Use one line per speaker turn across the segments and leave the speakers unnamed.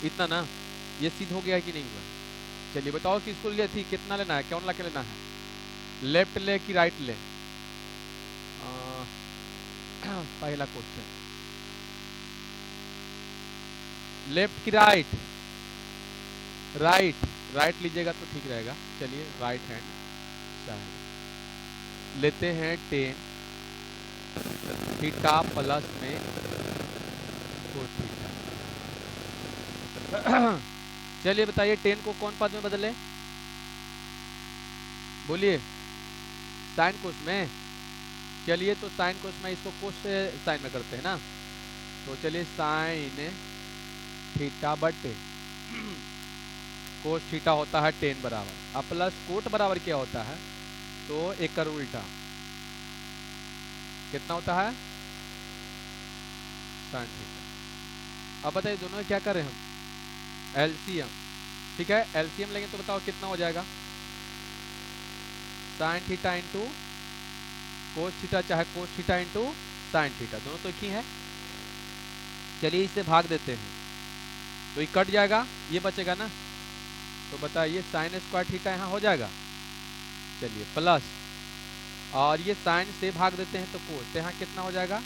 इतना ना, ये सिद्ध हो गया है कि नहीं हुआ? चलिए बताओ कि इसको ले थी कितना लेना है, कौन ला के लेना है, लेफ्ट ले कि राइट ले? पहला क्वेश्चन, लेफ्ट की राइट? राइट, राइट लीजिएगा तो ठीक रहेगा। चलिए राइट हैंड साइड लेते हैं 10 थीटा प्लस में कोस थीटा। चलिए बताइए 10 को कौन पद में बदले, बोलिए। साइन कोस में। चलिए तो साइन कोस में इसको कोस से साइन में करते हैं ना, तो चलिए साइन थीटा बटे कोस थीटा होता है 10 बराबर, अब प्लस कोट बराबर क्या होता है, तो एक कर उल्टा कितना होता है साइन थीटा। अब बताइए दोनों में क्या करें हम, एलसीएम। ठीक है, एलसीएम लेंगे तो बताओ कितना हो जाएगा, sine theta into cos theta चाहे cos theta into sine theta, दोनों तो एक ही है। चलिए इसे भाग देते हैं तो ये कट जाएगा, ये बचेगा ना, तो बताइए साइन स्क्वायर थीटा यहाँ हो जाएगा। चलिए प्लस, और ये साइन से भाग देते हैं तो कोस, तो यहाँ कितना हो जाएगा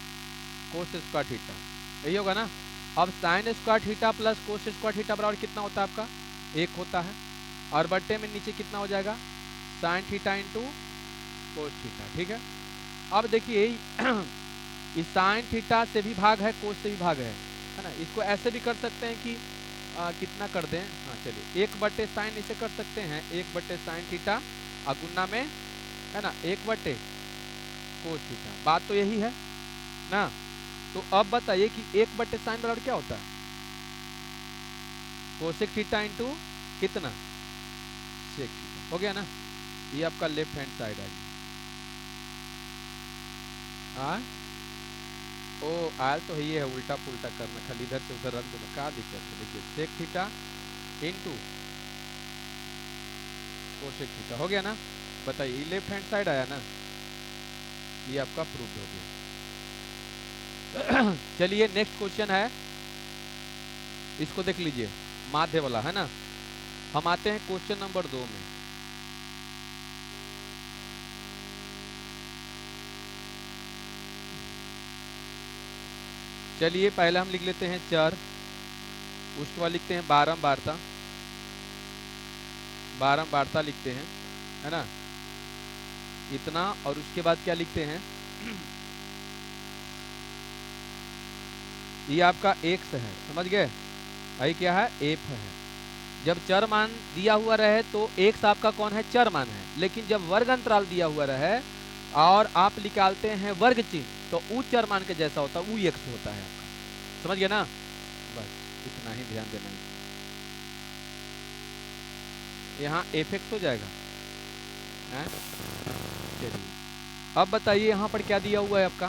कोस स्क्वायर थीटा, यही होगा ना। अब sine square theta plus cos square theta बराबर कितना होता है आपका, 1 होता है, और बट्टे में नीचे कितना हो जाएगा sine theta into cos theta. ठीक है, अब देखिए इस साइन थीटा से भी भाग है, कोस से भी भाग है ना। इसको ऐसे भी कर सकते हैं कि कितना कर दें, हाँ चलिए 1 बट्टे साइन इसे कर सकते हैं, 1 बट्टे साइन थीटा अगुना में है ना 1 बट्टे कोस थीटा, बात तो यही है ना। तो अब बताइए कि 1 बट्टे साइन बराबर क्या होता है, कोसेक थीटा इंटू कितना सेक थीटा, हो गया ना। ये आपका लेफ्ट हैंड साइड है। हाँ ओ आयल तो ये है, उल्टा पुल्टा करना, खाली इधर से उधर रख दो, क्या दिक्कत है। देखिए sec theta into cosec theta हो गया ना। बताइए लेफ्ट हैंड साइड आया ना, ये आपका प्रूफ हो गया। चलिए नेक्स्ट क्वेश्चन है, इसको देख लीजिए, माध्य वाला है ना। हम आते हैं क्वेश्चन नंबर 2 में। चलिए पहले हम लिख लेते हैं चर, उसके बाद लिखते हैं बारंबारता, बारंबारता लिखते हैं है ना इतना, और उसके बाद क्या लिखते हैं ये आपका x है, समझ गए, भाई क्या है एफ है। जब चर मान दिया हुआ रहे तो x आपका कौन है, चर मान है, लेकिन जब वर्ग अंतराल दिया हुआ रहे और आप निकालते हैं वर्ग चिन्ह, तो ऊ चर मान के जैसा होता है, ऊ x होता है आपका, समझ गए ना। बस इतना ही ध्यान देना है, यहाँ एफ एक्स हो जाएगा है? चलिए अब बताइए यहाँ पर क्या दिया हुआ है आपका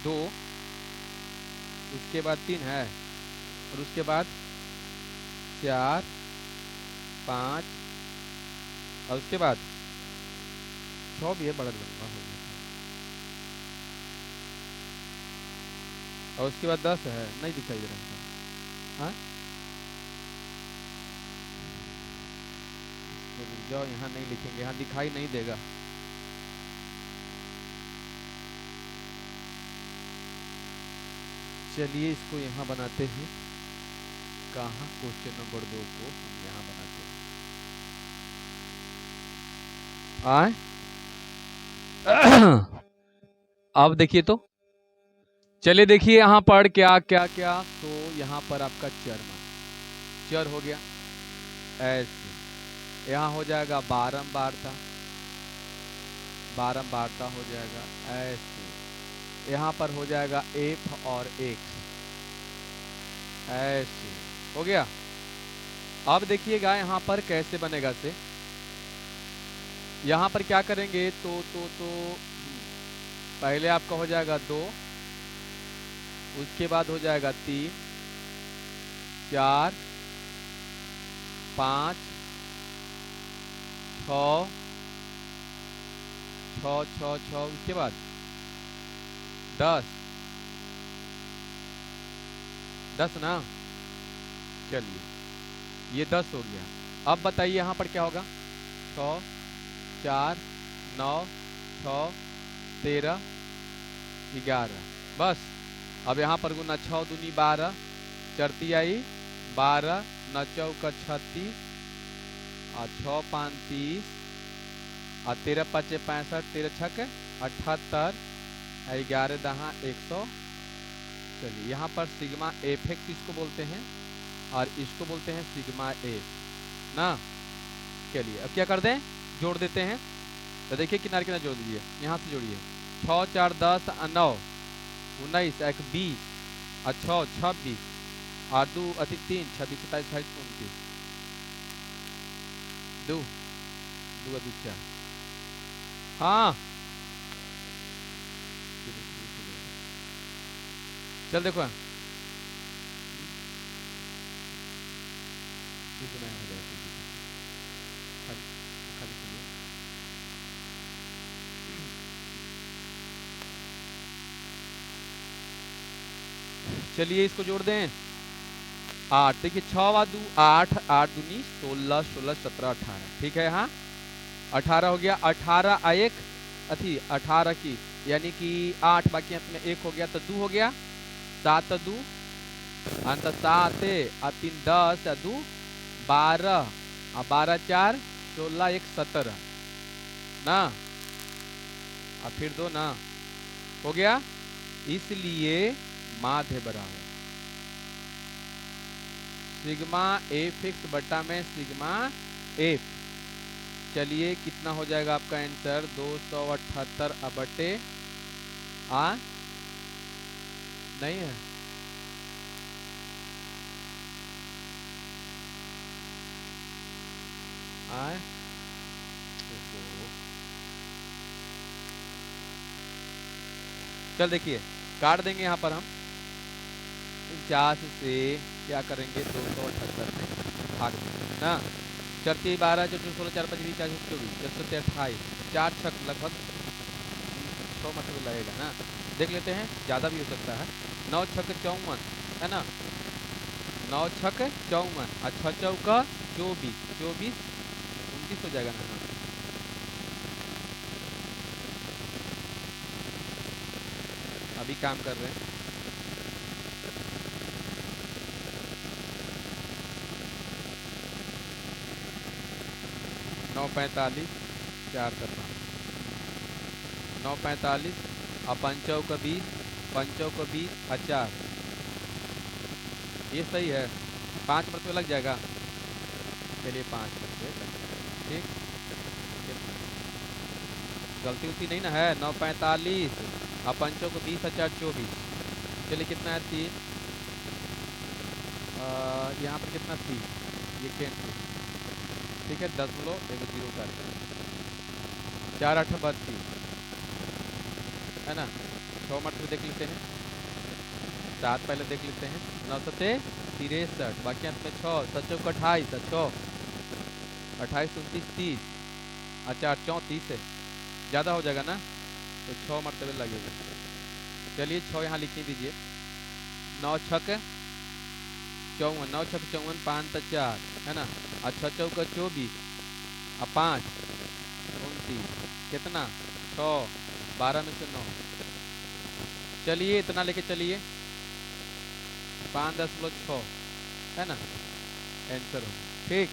2, उसके बाद 3 है, और उसके बाद 4 5, और उसके बाद 6 भी है, बड़ा लंबा हो गया, और उसके बाद 10 है, नहीं दिखाई दे रहा है। हाँ तो रुक जाओ, यहाँ नहीं लिखेंगे, यहाँ दिखाई नहीं देगा। चलिए इसको यहाँ बनाते हैं, कहाँ क्वेश्चन नंबर 2 को हम यहाँ बनाते हैं। अब देखिए तो, चलिए देखिए यहाँ पर क्या क्या क्या, तो यहाँ पर आपका चर मान, चर हो गया ऐसे, यहाँ हो जाएगा बारंबारता, बारंबारता हो जाएगा ऐसे, यहाँ पर हो जाएगा एफ और एक्स ऐसे, हो गया। अब देखिएगा यहाँ पर कैसे बनेगा से, यहाँ पर क्या करेंगे तो पहले आपका हो जाएगा 2, उसके बाद हो जाएगा 3 4 5 6 6 6 6, उसके बाद 10 10 ना, चलिए ये 10 हो गया। अब बताइए यहाँ पर क्या होगा। 6 4 9 6 13 11 बस। अब यहाँ पर गुना 6 दूनी 12 चरती आई 12 न चौका 36 और 6 5 30 और 13 5 65 13 छक 78 11 दहा 100। चलिए यहाँ पर सिग्मा एफ एक्स इसको बोलते हैं और इसको बोलते हैं सिग्मा एफ ना। चलिए अब क्या कर दें, जोड़ देते हैं। तो देखिए किनारे किनारे जोड़ दीजिए, यहाँ से जोड़िए। 6 4 10 9 19 1 20 और 6 26 और 2 अति 3 26 27 28 29 2 2 2 4। हाँ चल देखो चलिए इसको जोड़ दें। 8 देखिए 6 वा 2 8 8 दूनी 16 16 17 18 ठीक है। यहाँ 18 हो गया। 18 एक अथी 18 की यानी कि 8 बाकी अंत में 1 हो गया तो 2 हो गया। 7 2 अंत 7 और 3 10 और 2 12 और 12 4 16 1 17 ना और फिर 2 ना हो गया। इसलिए माध्य बराबर सिग्मा एफ एक्स बटा में सिग्मा एफ। चलिए कितना हो जाएगा आपका आंसर 278 बटे नहीं है चल देखिए काट देंगे यहाँ पर हम 49 से क्या करेंगे 278 में भाग देंगे ना। 4 12 जो 16 4 5 20 24 24 28 4 छक लगभग 6 मतलब लगेगा ना। देख लेते हैं ज़्यादा भी हो सकता है। 9 छक 54 है ना। 9 छक 54 और 6 चौका 24 24 29 हो जाएगा ना। अभी काम कर रहे हैं। 9 45 4 5 9 45 और 5 का 20 5 का 20 और 4 ये सही है। 5 मरतबे लग जाएगा। चलिए 5 मरतबे ठीक। गलती उलती नहीं ना है। 9 45 और 5 को 20 और 4 24। चलिए कितना है 3 यहाँ पर कितना 3 ये कैंसिल ठीक है। 10.10 कर 4 8 32 है ना। 6 मरतबे देख लेते हैं। 7 पहले देख लेते हैं। 9 सते 63 बाकी अंत में 6 7 चौक 28 6 28 29 30 और 4 34 है ज़्यादा हो जाएगा ना तो 6 मरतबे लगेगा। चलिए 6 यहाँ लिख दीजिए। 9 छक 54 9 छक 54 5 4 है ना और 6 चौका 24 और 5 29 कितना 6 12 में से 9। चलिए इतना लेके चलिए 5.6 है ना आंसर हो ठीक।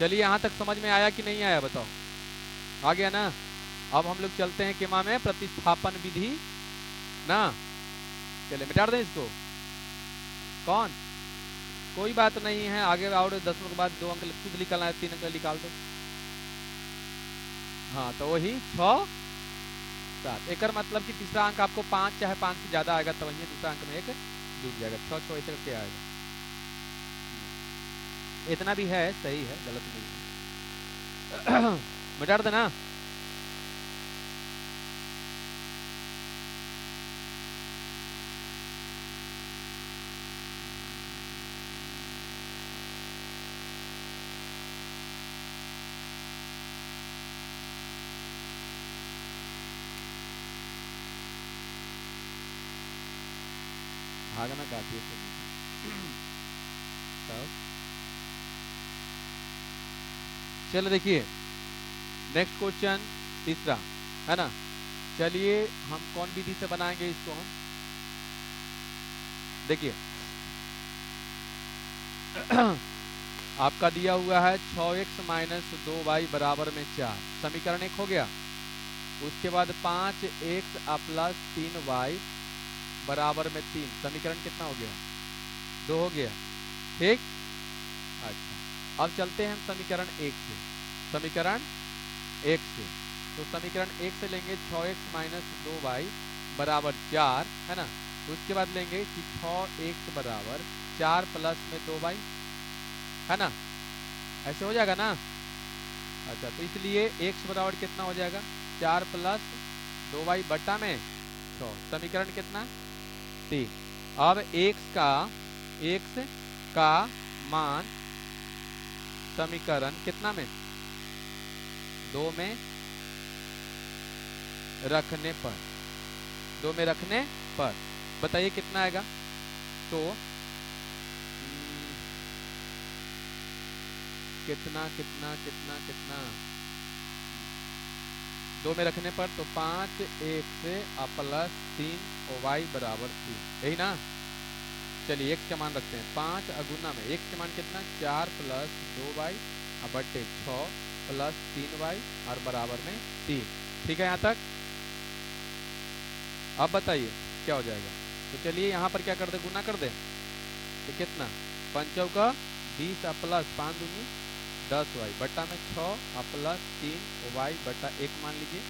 चलिए यहाँ तक समझ में आया कि नहीं आया बताओ। आ गया ना। अब हम लोग चलते हैं किमा में प्रतिस्थापन विधि ना। चलिए मिटा दें इसको। कौन कोई बात नहीं है आगे और 10 के बाद 2 अंक खुद निकालना है 3 अंक निकाल दो। हाँ तो वही 6 7 एक मतलब कि तीसरा अंक आपको 5 चाहे 5 से ज्यादा आएगा तो वही दूसरा अंक में एक जुड़ जाएगा। 6 6 ऐसे करके आएगा। इतना भी है सही है गलत नहीं है। मिटा देना। भागना काफी है। तब चलो देखिए नेक्स्ट क्वेश्चन तीसरा है ना। चलिए हम कौन विधि से बनाएंगे इसको हम देखिए आपका दिया हुआ है 6x माइनस 2y बराबर में 4, समीकरण 1 हो गया। उसके बाद 5x प्लस 3y बराबर में 3, समीकरण कितना हो गया 2 हो गया। ठीक, अच्छा अब चलते हैं हम समीकरण 1 से। समीकरण 1 से तो समीकरण 1 से लेंगे 6x माइनस 2y बराबर 4 है ना। उसके बाद लेंगे कि 6x बराबर 4 प्लस में 2y है ना, ऐसे हो जाएगा ना। अच्छा तो इसलिए x बराबर कितना हो जाएगा 4 प्लस 2y बट्टा में 6, समीकरण कितना 3। अब x का मान समीकरण कितना में 2 में रखने पर बताइए कितना आएगा। तो कितना कितना कितना कितना 2 में रखने पर तो 5x प्लस 3y बराबर 3, यही ना। चलिए x का मान रखते हैं 5 अगुना में x का मान कितना 4 प्लस 2y बट्टे 6 प्लस 3y और बराबर में 3। ठीक है यहाँ तक। अब बताइए क्या हो जाएगा। तो चलिए यहाँ पर क्या कर दे गुना कर दे तो कितना 5 चौका 20 प्लस 5 दूनी 10y बट्टा में 6 प्लस 3y बट्टा 1 मान लीजिए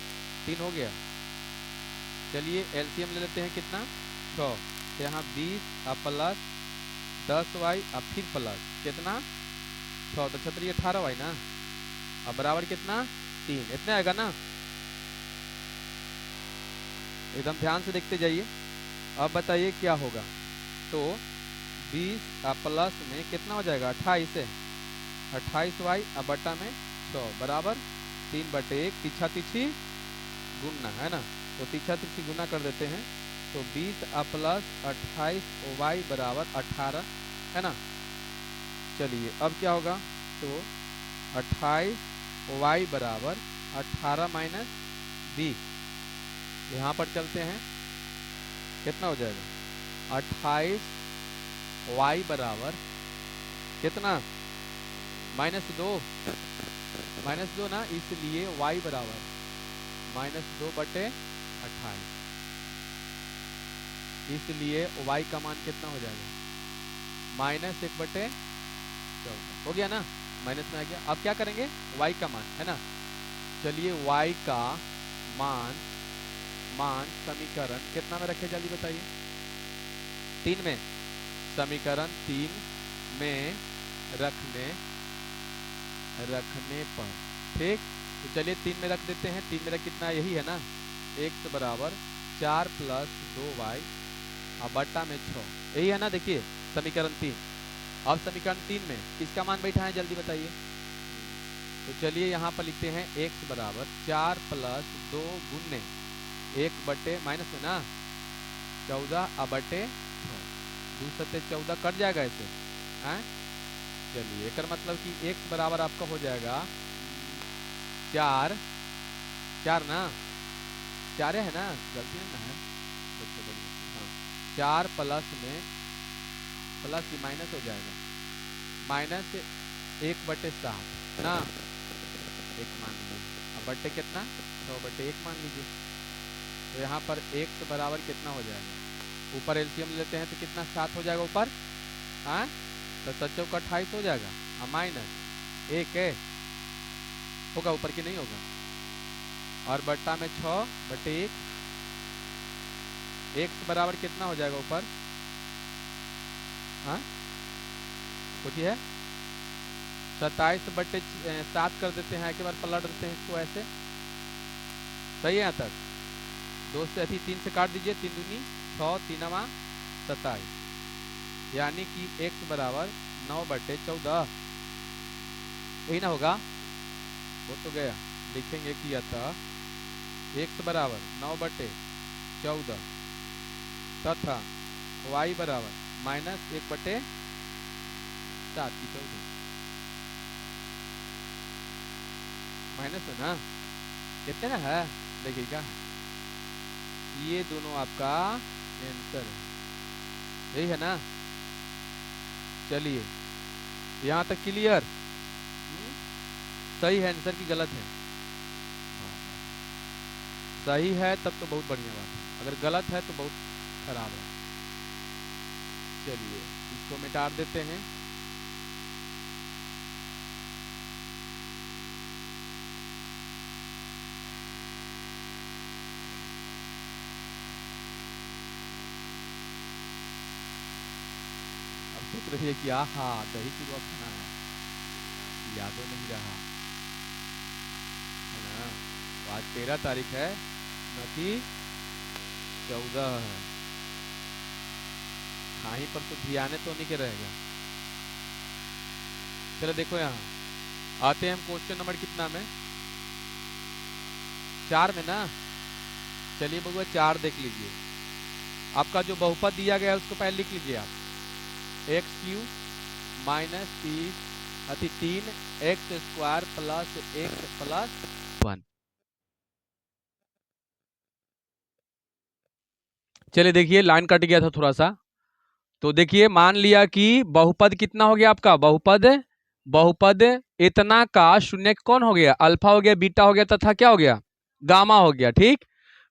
3 हो गया। चलिए एलसीएम ले लेते हैं कितना 6, तो यहाँ 20 प्लस 10y अब फिर प्लस कितना 6 तो 6 18y ना, अब बराबर कितना 3, इतना आएगा ना। एकदम ध्यान से देखते जाइए। अब बताइए क्या होगा। तो 20 प्लस में कितना हो जाएगा 28 है 28y अब बट्टा में 100 बराबर 3 बटे 1, पीछा पीछी गुना है ना, तो पीछा पीछी गुना कर देते हैं। तो 20 प्लस 28y बराबर 18 है ना। चलिए अब क्या होगा तो 28y बराबर 18 माइनस 20, यहाँ पर चलते हैं कितना हो जाएगा 28y बराबर कितना -2 ना, इसलिए y बराबर -2 बटे 28, इसलिए y का मान कितना हो जाएगा -1 बटे 14 हो गया ना, माइनस में आ गया। अब क्या करेंगे y का मान है ना। चलिए y का मान समीकरण कितना में रखे जल्दी बताइए 3 में, समीकरण 3 में रखने पर। ठीक, तो चलिए 3 में रख देते हैं। 3 में रख कितना यही है ना x बराबर 4 प्लस 2y बट्टा में 6, यही है ना। देखिए समीकरण 3। अब समीकरण 3 में किसका मान बैठा है जल्दी बताइए। तो चलिए यहाँ पर लिखते हैं x बराबर 4 प्लस 2 गुने 1 बटे माइनस में ना 14 बटे 2 सत्ते 14 कट जाएगा ऐसे हैं। चलिए एक मतलब कि x बराबर आपका हो जाएगा 4 ना, 4 है ना, गलती नहीं ना है हाँ 4 प्लस में प्लस ही माइनस हो जाएगा -1 बटे 7 ना, 1 मान लीजिए अब बटे कितना 6 बटे 1 मान लीजिए। तो यहाँ पर x बराबर कितना हो जाएगा, ऊपर एलसीएम लेते हैं तो कितना 7 हो जाएगा ऊपर हाँ, तो 7 चौका 28 हो जाएगा और माइनस 1 है होगा ऊपर की नहीं होगा, और बट्टा में 6 बटे 1, x बराबर कितना हो जाएगा ऊपर हाँ कुछ है 27 बटे 7 कर देते हैं, एक बार पलट देते हैं इसको ऐसे, सही है यहाँ तक। 2 से 3 से काट दीजिए, 3 दूनी 6 3 27, यानी कि x बराबर 9 बटे 14, यही ना होगा। हो तो गया, लिखेंगे कि अतः x बराबर 9 बटे 14 तथा y बराबर माइनस 1/7 की 14 माइनस है ना, कितने ना है देखिएगा, ये दोनों आपका आंसर है, यही है ना। चलिए यहाँ तक क्लियर। सही है आंसर की गलत है? सही है तब तो बहुत बढ़िया बात है, अगर गलत है तो बहुत खराब है। चलिए इसको मिटा देते हैं। अब सोच रही है कि आहा दही चूरमा खाना है, यादों नहीं रहा है ना। तो आज 13 तारीख है, न कि 14 है। कहीं पर तो ध्यान तो नहीं के रहेगा। चलो देखो यहाँ आते हैं हम क्वेश्चन नंबर कितना में, 4 में ना। चलिए बबुआ 4 देख लीजिए। आपका जो बहुपद दिया गया है उसको पहले लिख लीजिए आप, x³ minus 3x² plus x plus 1। चलिए देखिए लाइन कट गया था थोड़ा सा। तो देखिए मान लिया कि बहुपद कितना हो गया आपका, बहुपद बहुपद इतना का शून्य कौन हो गया, अल्फा हो गया, बीटा हो गया तथा क्या हो गया, गामा हो गया। ठीक,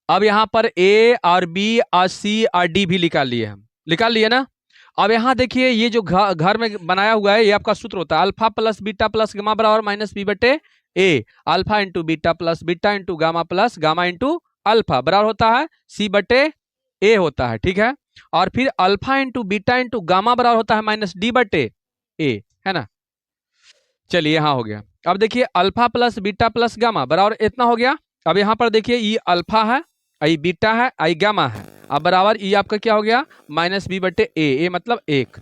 अब यहाँ पर ए और बी और सी और डी भी निकाल लिए, हम निकाल लिए ना। अब यहाँ देखिए ये जो घर में बनाया हुआ है ये आपका सूत्र होता है alpha plus beta plus gamma बराबर माइनस बी बटे A, alpha into beta plus beta into gamma plus gamma into alpha बराबर होता है सी बटे ए होता है। ठीक है, और फिर alpha into beta into gamma बराबर होता है माइनस डी बटे ए, है ना। चलिए यहाँ हो गया। अब देखिए alpha plus beta plus gamma बराबर इतना हो गया। अब यहाँ पर देखिए ये अल्फा है, आई बीटा है, आई गामा है, अब बराबर ये आपका क्या हो गया, माइनस बी बटे ए मतलब 1।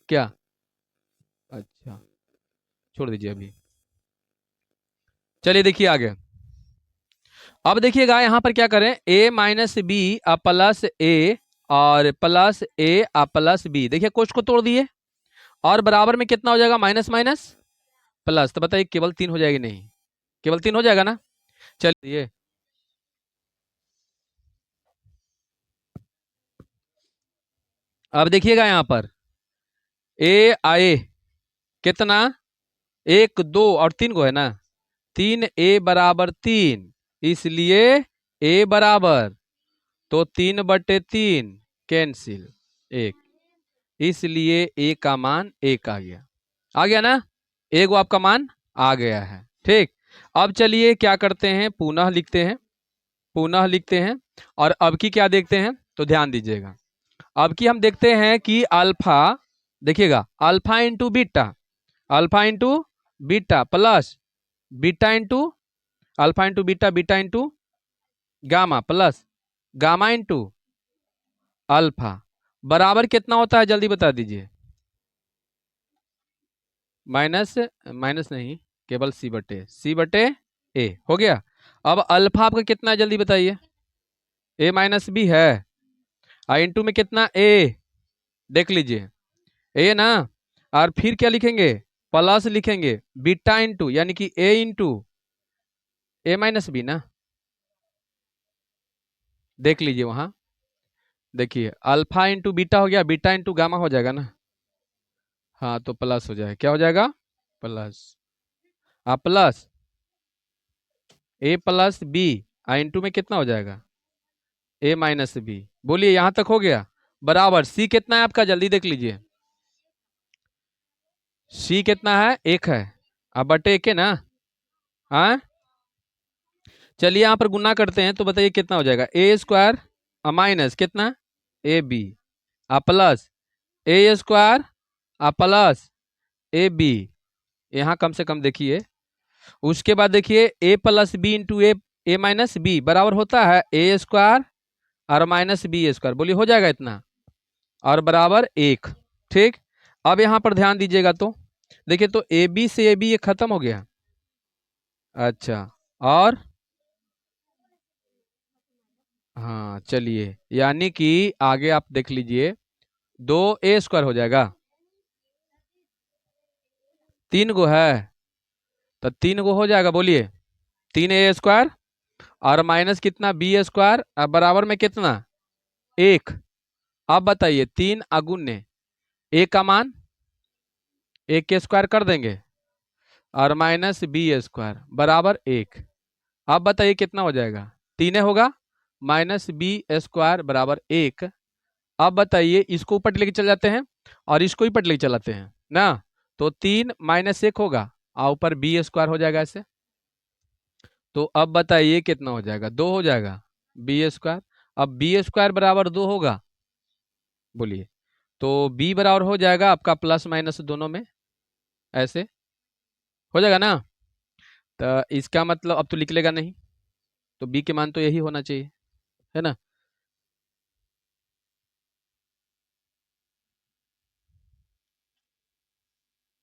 क्या, अच्छा छोड़ दीजिए अभी। चलिए देखिए आगे। अब देखिएगा यहाँ पर क्या करें, a माइनस बी प्लस ए और प्लस ए प्लस बी, देखिए कुछ को तोड़ दिए और बराबर में कितना हो जाएगा, माइनस माइनस प्लस। तो बताइए केवल 3 हो जाएगी, नहीं केवल 3 हो जाएगा ना। चलिए अब देखिएगा यहाँ पर ए आए कितना, 1 2 और 3 को है ना, 3a बराबर 3, इसलिए a बराबर तो 3/3 कैंसिल 1, इसलिए a का मान 1 आ गया ना, एक वो आपका मान आ गया है। ठीक, अब चलिए क्या करते हैं, पुनः लिखते हैं, पुनः लिखते हैं। और अब की क्या देखते हैं, तो ध्यान दीजिएगा। अब की हम देखते हैं कि अल्फा, देखिएगा alpha into beta, alpha into beta plus beta into alpha into beta, beta into gamma plus gamma into alpha बराबर कितना होता है, जल्दी बता दीजिए। माइनस माइनस नहीं, केवल सी बटे ए हो गया। अब अल्फा आपका कितना है, जल्दी बताइए। ए माइनस बी है, आई इंटू में कितना ए, देख लीजिए ए ना, और फिर क्या लिखेंगे, प्लस लिखेंगे बीटा इंटू यानी कि ए इंटू ए माइनस बी ना, देख लीजिए वहां, देखिए अल्फा इंटू बीटा हो गया, बीटा इंटू गामा हो जाएगा ना। हाँ तो प्लस हो जाएगा, क्या हो जाएगा, plus plus A plus B I into में कितना हो जाएगा, ए माइनस बी। बोलिए यहां तक हो गया, बराबर सी कितना है आपका, जल्दी देख लीजिए। सी कितना है, 1 है, अब बटे 1 है ना। हाँ चलिए यहाँ पर गुना करते हैं तो बताइए कितना हो जाएगा, a² माइनस कितना A B plus a² plus A B, यहाँ कम से कम देखिए। उसके बाद देखिए a plus B into A minus B बराबर होता है a² और माइनस b², बोलिए हो जाएगा इतना, और बराबर 1। ठीक, अब यहाँ पर ध्यान दीजिएगा तो देखिए, तो ए बी से ए बी ये खत्म हो गया। अच्छा, और हाँ चलिए, यानी कि आगे आप देख लीजिए, 2a² हो जाएगा। 3 गो है तो 3 गो हो जाएगा, बोलिए 3a² और माइनस कितना b² बराबर में कितना 1। अब बताइए 3 अगुण्य a का मान 1 के स्क्वायर कर देंगे और माइनस b² बराबर 1। अब बताइए कितना हो जाएगा, 3 होगा माइनस b² बराबर 1। अब बताइए इसको ऊपर लेके चल जाते हैं और इसको ऊपर लेके चलाते हैं ना, तो 3 माइनस 1 होगा और ऊपर b² हो जाएगा ऐसे। तो अब बताइए कितना हो जाएगा, 2 हो जाएगा b²। अब b² बराबर 2 होगा, बोलिए तो b बराबर हो जाएगा आपका प्लस माइनस दोनों में, ऐसे हो जाएगा ना। तो इसका मतलब अब तो लिख लेगा नहीं, तो b के मान तो यही होना चाहिए, है ना।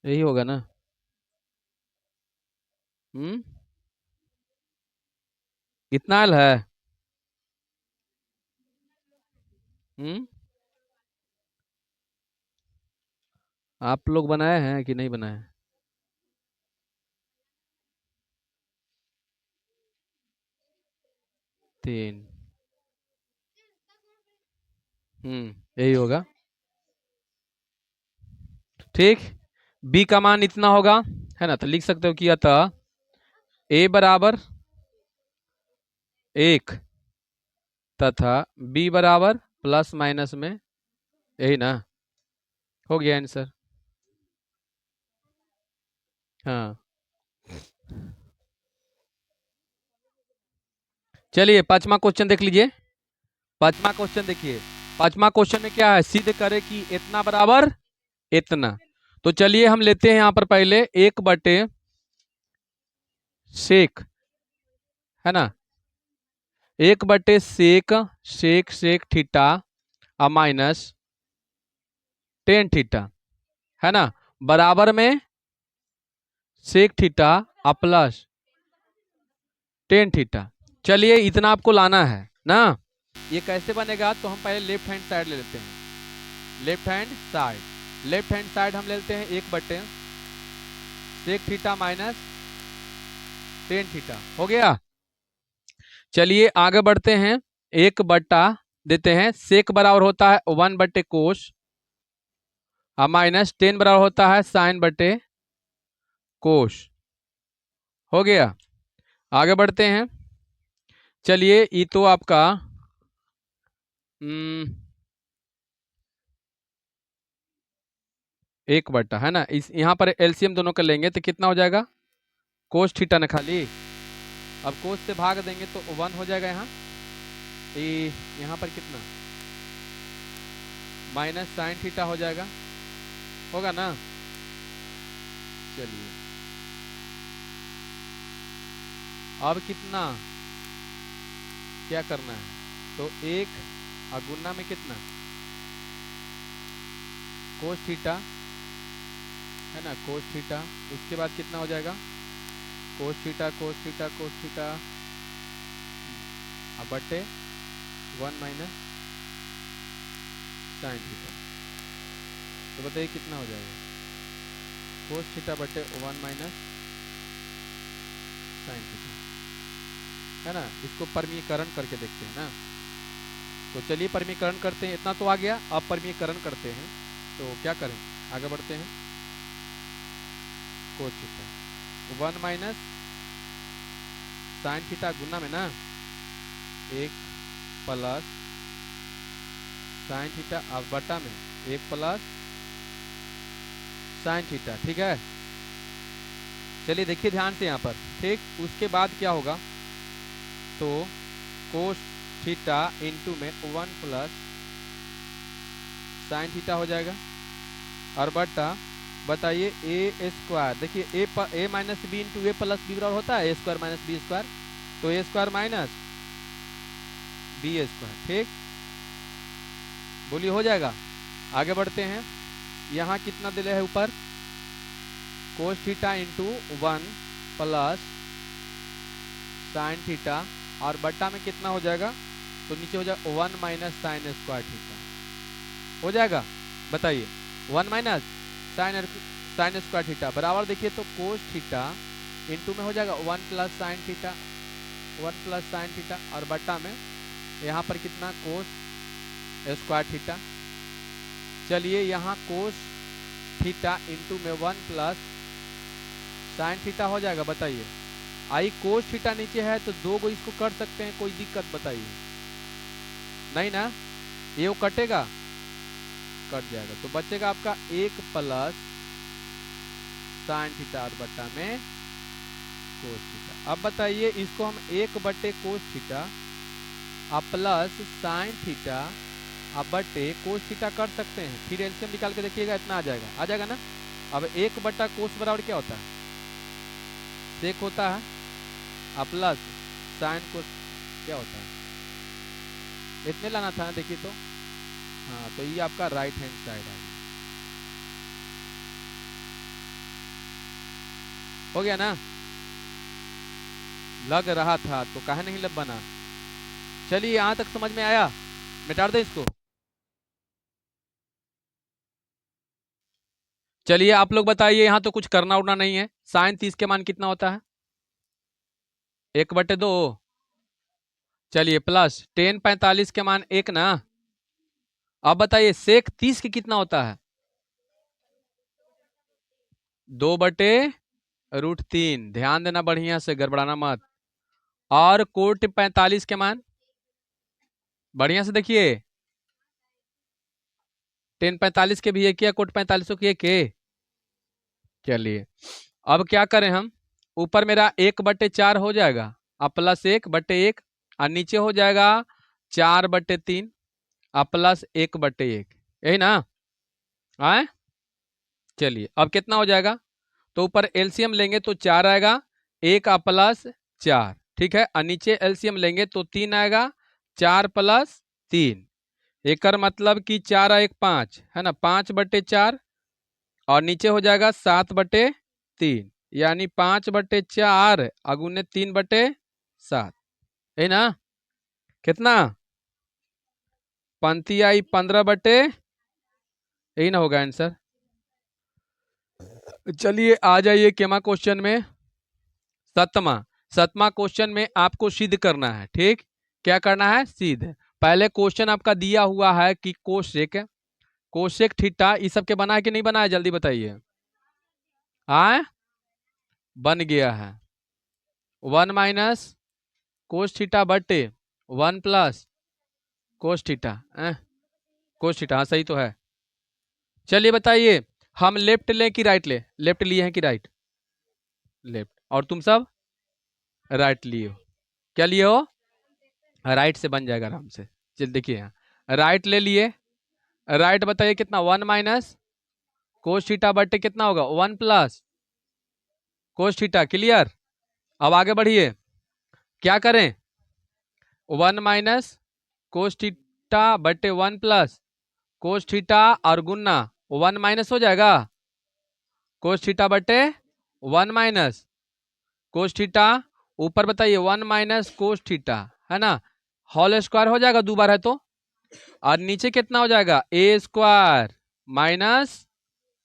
यही होगा ना। हम्म, कितना आयल है। हम्म, आप लोग बनाए हैं कि नहीं बनाए। 3। यही होगा, ठीक। b का मान इतना होगा, है ना, तो लिख सकते हो कि अतः a बराबर 1 तथा b बराबर प्लस माइनस में, यही ना, हो गया आंसर। हाँ, चलिए पांचवा क्वेश्चन देख लीजिए। पांचवा क्वेश्चन देखिए, पांचवा क्वेश्चन में क्या है, सिद्ध करे कि इतना बराबर इतना। तो चलिए हम लेते हैं यहां पर पहले 1/सेक, है ना, 1/सेक sec sec theta minus ten theta, है ना, बराबर में sec theta plus ten theta. चलिए इतना आपको लाना है ना। ये कैसे बनेगा, तो हम पहले लेफ्ट हैंड साइड ले लेते हैं। लेफ्ट हैंड साइड हम ले लेते हैं 1/सेक थीटा माइनस टेन थीटा, हो गया। चलिए आगे बढ़ते हैं, 1 देते हैं, सेक बराबर होता है 1/कोस माइनस टेन बराबर होता है sin/कोस, हो गया। आगे बढ़ते हैं, चलिए ये तो आपका 1/, है ना, इस यहाँ पर एलसीएम दोनों का लेंगे तो कितना हो जाएगा, कोस थीटा ना खाली, अब कोस से भाग देंगे तो 1 हो जाएगा यहाँ। यहाँ पर कितना माइनस साइन थीटा हो जाएगा, होगा ना। चलिए अब कितना क्या करना है, तो 1 गुना में कितना कोस थीटा, है ना, कोस थीटा, उसके बाद कितना हो जाएगा cos theta cos theta cos theta बटे 1 माइनस साइन थीटा। तो बताइए कितना हो जाएगा, कोस थीटा बटे 1 माइनस साइन थीटा, है ना। इसको परमीकरण करके देखते हैं ना। तो चलिए परमीकरण करते हैं, इतना तो आ गया, अब परमीकरण करते हैं। तो क्या करें, आगे बढ़ते हैं, cos theta 1 minus sine theta गुना में ना 1 प्लस साइन थीटा अब बटा में 1 प्लस साइन थीटा, ठीक है। चलिए देखिए ध्यान से यहाँ पर, ठीक। उसके बाद क्या होगा, तो कोस थीटा इंटू में 1 प्लस साइन थीटा हो जाएगा और बटा, बताइए a², देखिए a minus B into A plus B बराबर होता है a² माइनस b², तो a² माइनस b², ठीक, बोलिए हो जाएगा। आगे बढ़ते हैं, यहाँ कितना दिले है ऊपर, कोस theta into 1 plus sine theta और बट्टा में कितना हो जाएगा, तो नीचे हो जाएगा 1 माइनस साइन² थीटा, हो जाएगा। बताइए 1 माइनस साइन स्क्वायर थीटा बराबर देखिए तो कोस थीटा इंटू में हो जाएगा 1 plus sine theta, 1 plus sine theta और बट्टा में यहाँ पर कितना कोस स्क्वायर थीटा। चलिए यहाँ कोस थीटा इंटू में 1 प्लस साइन थीटा हो जाएगा। बताइए आई कोस थीटा नीचे है तो दो को इसको कर सकते हैं, कोई दिक्कत बताइए? नहीं ना, ये वो कटेगा, कट जाएगा तो बचेगा आपका 1 प्लस साइन थीटा और बट्टा में कोस थीटा। अब बताइए इसको हम 1 बटे कोस थीटा अब प्लस साइन थीटा अब बटे कोस थीटा कर सकते हैं, फिर एलसीएम निकाल के देखिएगा इतना आ जाएगा ना। अब 1 बटा कोस बराबर क्या होता है? सेक होता है अब प्लस साइन कोस क्या होता है, इतने लाना था ना। देखिए तो हाँ, तो ये आपका राइट हैंड साइड आ गया। हो गया ना, लग रहा था तो काहे नहीं लब बना। चलिए यहां तक समझ में आया, मिटा दे इसको। चलिए आप लोग बताइए, यहां तो कुछ करना उड़ना नहीं है। साइन 30 के मान कितना होता है? 1/2। चलिए प्लस टेन 45 के मान 1 ना। अब बताइए सेक 30 की कितना होता है? 2/√3। ध्यान देना बढ़िया से, गड़बड़ाना मत। और कोट 45 के मान बढ़िया से देखिए, टेन 45 के भी एक या कोट 45 के एक। चलिए अब क्या करें हम, ऊपर मेरा 1/4 हो जाएगा अब प्लस 1/1 और नीचे हो जाएगा 4/3 अब प्लस 1/1, यही ना आए। चलिए अब कितना हो जाएगा, तो ऊपर एलसीएम लेंगे तो 4 आएगा, 1 प्लस 4 ठीक है, और नीचे एलसीएम लेंगे तो 3 आएगा, 4 प्लस 3 एक मतलब कि 4 1 5 है ना, 5/4 और नीचे हो जाएगा 7/3 यानी 5/4 अगुने 3/7, है ना। कितना पंक्ति आई 15 यही ना होगा आंसर। चलिए आ जाइए केमा क्वेश्चन में, सतमा क्वेश्चन में आपको सिद्ध करना है। ठीक, क्या करना है? सिद्ध। पहले क्वेश्चन आपका दिया हुआ है कि कोसेक थीटा इस सब के बना है कि नहीं बना है, जल्दी बताइए। हाँ बन गया है। 1 माइनस कोस थीटा बटे 1 plus cos theta, cos theta हाँ सही तो है। चलिए बताइए हम लेफ्ट लें कि राइट ले, लेफ्ट लिए हैं कि राइट? लेफ्ट। और तुम सब राइट लिए हो, क्या लिए हो? राइट से बन जाएगा आराम से। चल देखिए यहाँ राइट ले लिए, राइट बताइए कितना, 1 माइनस कोस थीटा बटे कितना होगा, 1 प्लस कोस थीटा। क्लियर। अब आगे बढ़िए, क्या करें, 1 माइनस कोस थीटा बटे 1 प्लस कोस थीटा और गुन्ना 1 माइनस हो जाएगा कोस थीटा बटे 1 माइनस कोस थीटा, ऊपर बताइए 1 माइनस कोस थीटा है ना, होल स्क्वायर हो जाएगा, दो बार है तो, और नीचे कितना हो जाएगा, ए स्क्वायर माइनस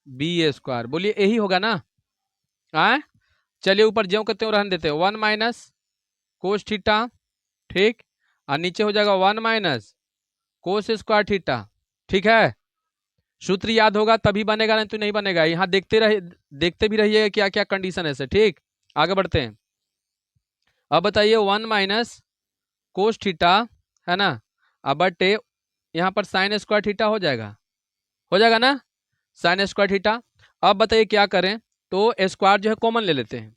बी स्क्वायर। बोलिए यही होगा ना। आए चलिए ऊपर ज्यों कहते हो रहने देते हैं, 1 माइनस कोस थीटा ठीक, और नीचे हो जाएगा 1 माइनस कोस स्क्वायर थीटा। ठीक है, सूत्र याद होगा तभी बनेगा, नहीं तो नहीं बनेगा। यहाँ देखते भी रहिए क्या क्या कंडीशन है से। ठीक, आगे बढ़ते हैं। अब बताइए 1 माइनस कोस थीटा है ना, अब बटे यहाँ पर साइन स्क्वायर थीटा हो जाएगा ना, साइन स्क्वायर थीटा। अब बताइए क्या करें, तो स्क्वायर जो है कॉमन ले लेते हैं,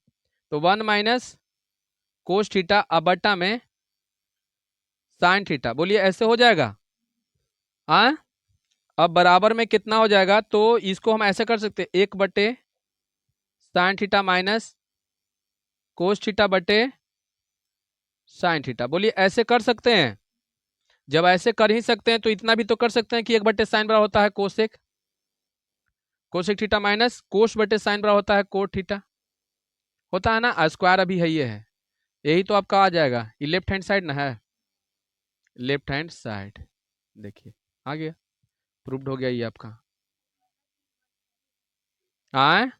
तो 1 माइनस कोस थीटा अब बट्टा में साइन थीटा। बोलिए ऐसे हो जाएगा। हाँ अब बराबर में कितना हो जाएगा, तो इसको हम ऐसे कर सकते हैं, 1/साइन थीटा माइनस कोस थीटा बटे साइन थीटा। बोलिए ऐसे कर सकते हैं। जब ऐसे कर ही सकते हैं तो इतना भी तो कर सकते हैं कि 1/साइन बराबर होता है cosec, cosec theta minus cos बटे साइन बराबर होता है कोट थीटा, होता है ना। स्क्वायर अभी है, ये है, यही तो आपका आ जाएगा। ये लेफ्ट हैंड साइड ना है, लेफ्ट हैंड साइड देखिए आ गया, प्रूव्ड हो गया ये आपका। हाँ,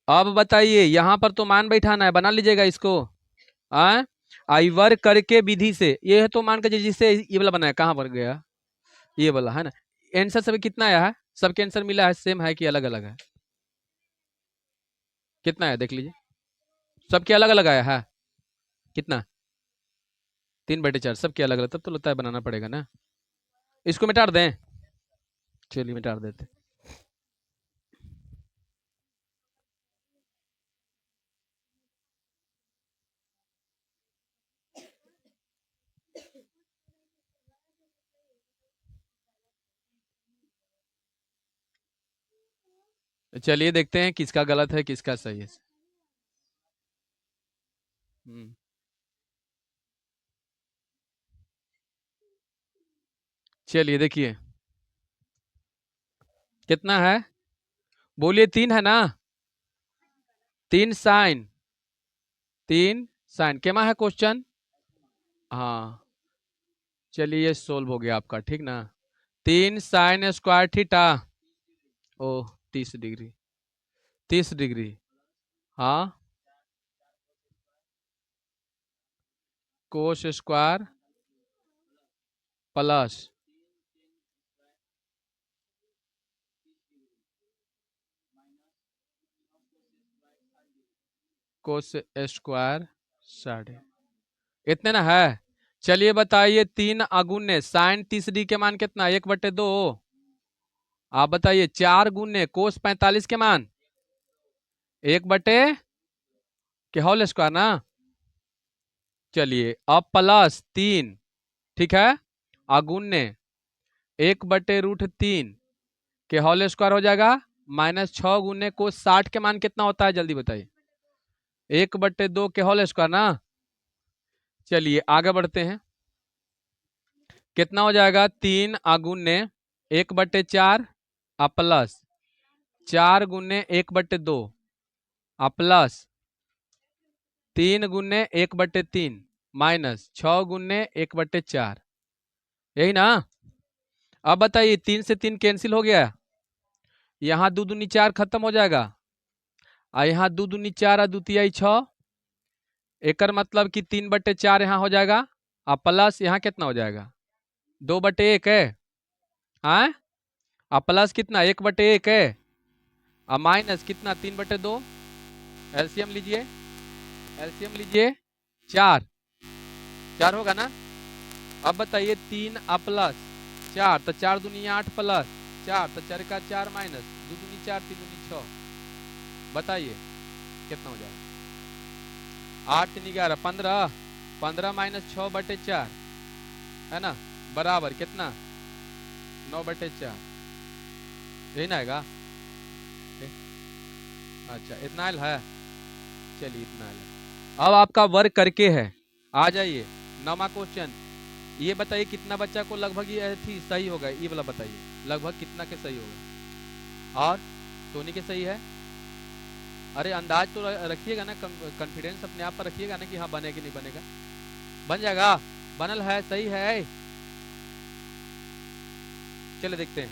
अब बताइए, यहां पर तो मान बैठाना है, बना लीजिएगा इसको। हाँ, आई वर्क करके विधि से, ये है तो मान के जिससे ये वाला बनाया, कहाँ पर गया ये वाला, है ना। आंसर सब कितना आया है? सबके आंसर मिला है, सेम है कि अलग अलग है? कितना है देख लीजिए, सबके अलग अलग आया है। कितना? 3/4 सबके अलग अलग, तब तो लगता है बनाना पड़ेगा ना। इसको मिटा दें, चलिए मिटा देते। चलिए देखते हैं किसका गलत है किसका सही है। हम्म, चलिए देखिए कितना है, बोलिए 3 है ना। 3 sin, 3 sin केमा है क्वेश्चन। हाँ, चलिए ये सोल्व हो गया आपका, ठीक ना। 3 sin² थीटा, ओ 30 डिग्री, 30 डिग्री। हाँ, cos² प्लस cos² साढ़े, इतने ना है। चलिए बताइए 3 sin 30 के मान कितना, 1/2। आप बताइए 4 cos 45 के मान 1/होल स्क्वायर ना। चलिए अब +3, ठीक है, अगुण्य 1/√3 के होल स्क्वायर हो जाएगा, -6 cos 60 के मान कितना होता है जल्दी बताइए। 1/2 के होल स्क्वायर ना। चलिए आगे बढ़ते हैं, कितना हो जाएगा, 3 * 1/4 प्लस 4 * 1/2 प्लस 3 * 1/3 माइनस 6 * 1/4, यही ना। अब बताइए 3 से 3 कैंसिल हो गया, यहाँ 2 दूनी 4 खत्म हो जाएगा, और यहाँ 2 दूनी 4 और 2 तिहाई 6, एक मतलब कि 3/4 यहाँ हो जाएगा, और प्लस यहाँ कितना हो जाएगा, 2/1 है। हाँ, और प्लस कितना 1/1 है, और माइनस कितना 3/2। एलसीएम लीजिए, एलसीएम लीजिए, 4 4 होगा ना। अब बताइए 3 प्लस 4, तो 4 दूनी 8 प्लस 4, तो 4 का 4 माइनस 2 दूनी 4 3 दूनी 6, बताइए कितना हो जाएगा। 8 3 11 15, 15 माइनस 6/4 है ना, बराबर कितना 9/4, यही ना आएगा। अच्छा इतना आयल है, चलिए इतना आयल है। अब आपका वर्क करके है, आ जाइए 9वां क्वेश्चन। ये बताइए कितना बच्चा को लगभग ये थी सही होगा, ये वाला बताइए लगभग कितना के सही होगा, और टोनी के सही है। अरे अंदाज तो रखिएगा ना, कॉन्फिडेंस अपने आप पर रखिएगा ना कि हाँ बनेगा नहीं बनेगा, बन जाएगा, बनल है, सही है। चलिए देखते हैं,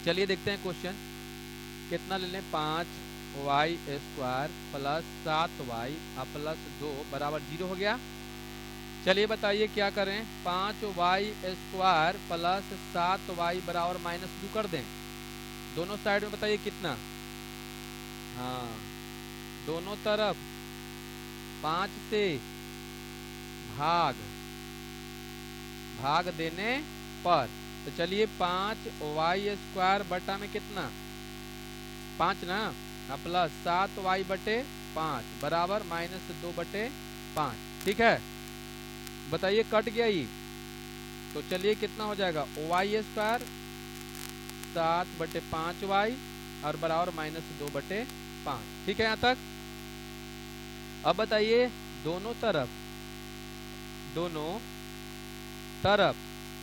चलिए देखते हैं क्वेश्चन कितना ले लें, 5y² प्लस 7y प्लस 2 बराबर 0 हो गया। चलिए बताइए क्या करें, 5y² प्लस 7y बराबर -2 कर दें, दोनों साइड में बताइए कितना। हाँ, दोनों तरफ 5 से भाग भाग देने पर, तो चलिए 5y² बटा में कितना 5 ना, प्लस 7y/5 बराबर -2/5, ठीक है। बताइए कट गया ये, तो चलिए कितना हो जाएगा, y² 7/5y और बराबर -2/5, ठीक है यहाँ तक। अब बताइए दोनों तरफ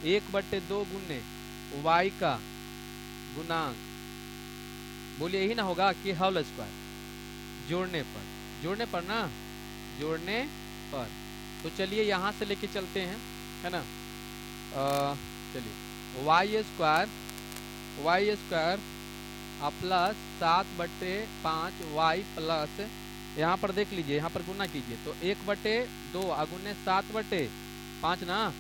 1/2 गुने y का गुणांक, बोलिए यही ना होगा कि होल स्क्वायर, जोड़ने पर ना, जोड़ने पर। तो चलिए यहाँ से लेके चलते हैं, है ना। चलिए y² Y square plus 7/5 Y plus, यहाँ पर देख लीजिए, यहाँ पर गुना कीजिए तो 1/2 अगुने 7/5 ना,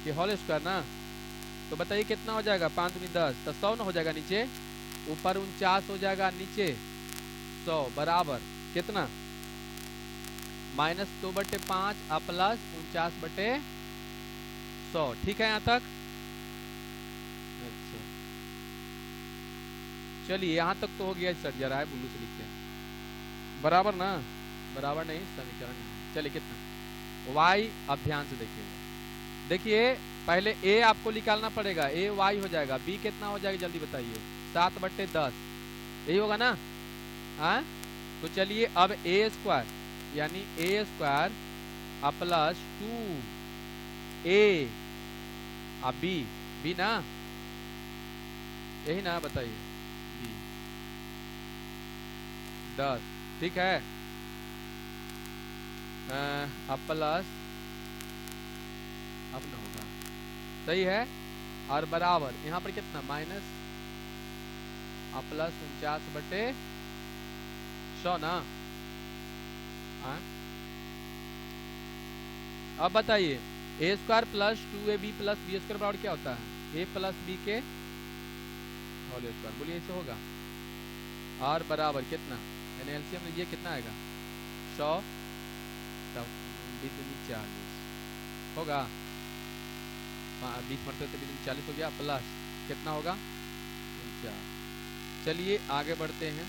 ये होल स्क्वायर ना। तो बताइए कितना हो जाएगा, 5 दूनी 10, तो 100 ना हो जाएगा, नीचे ऊपर 49 हो जाएगा, नीचे 100 बराबर कितना, -2/5 प्लस 49/100। ठीक है यहाँ तक? अच्छा चलिए यहाँ तक तो हो गया सर, जरा है ब्लू से लिखते हैं, बराबर ना, बराबर नहीं समीकरण नहीं। चलिए कितना y, अब ध्यान से देखिएगा, देखिए पहले a आपको निकालना पड़ेगा, a y हो जाएगा, b कितना हो जाएगा जल्दी बताइए, 7/10, यही होगा ना। हाँ तो चलिए अब a स्क्वायर यानी a square plus 2a b ना, यही ना बताइए, b 10, ठीक है, अब प्लस, अब ना होगा, सही है, और बराबर यहाँ पर कितना माइनस प्लस 49/100 ना। हाँ अब बताइए a square plus 2ab plus B square बराबर क्या होता है, a प्लस b के होल स्क्वायर, बोलिए ऐसे होगा, और बराबर कितना, यानी एलसीएम में ये कितना आएगा 100, 40 होगा, 20 मरते तो 40 हो गया, प्लस कितना होगा 49। चलिए आगे बढ़ते हैं,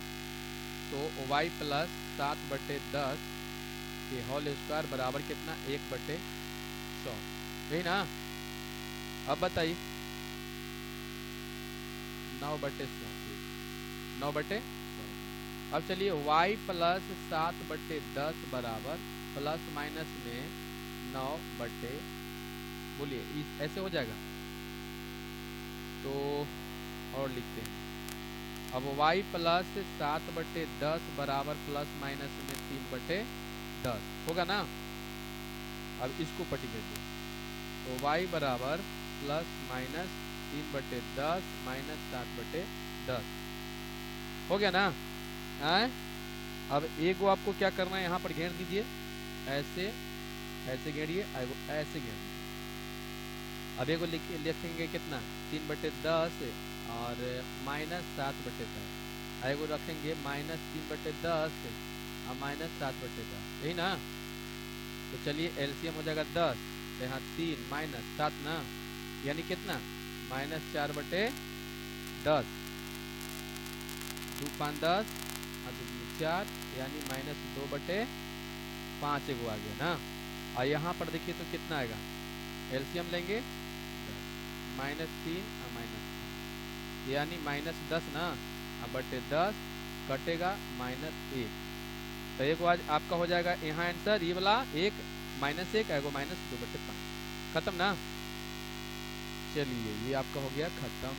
तो y प्लस 7/10 के होल स्क्वायर बराबर कितना 1/100, यही ना। अब बताइए 9/100, 9/100। अब चलिए y प्लस 7/10 बराबर प्लस माइनस में 9/, बोलिए ऐसे हो जाएगा, तो और लिखते हैं, अब y प्लस 7/10 बराबर प्लस माइनस में 3/10 होगा ना। अब इसको पट्टी भेजिए, तो y बराबर प्लस माइनस 3/10 माइनस 7/10 हो गया ना। अब एक वो आपको क्या करना है, यहाँ पर घेर दीजिए, ऐसे ऐसे घेरिए, ऐसे घेर। अब एक लिखेंगे कितना 3/10 और माइनस 7/10, एगो रखेंगे माइनस 3/10 और माइनस 7/10, यही ना। तो चलिए एलसीएम हो जाएगा 10, तो यहाँ 3 माइनस 7 ना, यानी कितना माइनस 4/10, 2 5 10 और 2 4, यानी -2/5 एगो आ गया ना। और यहाँ पर देखिए तो कितना आएगा, एलसीएम लेंगे -3 और -3, यानी -10 ना, और /10 कटेगा -1, तो एक आज आपका हो जाएगा यहाँ आंसर, ये वाला एक -1 एगो -2/5, खत्म ना। चलिए ये आपका हो गया खत्म।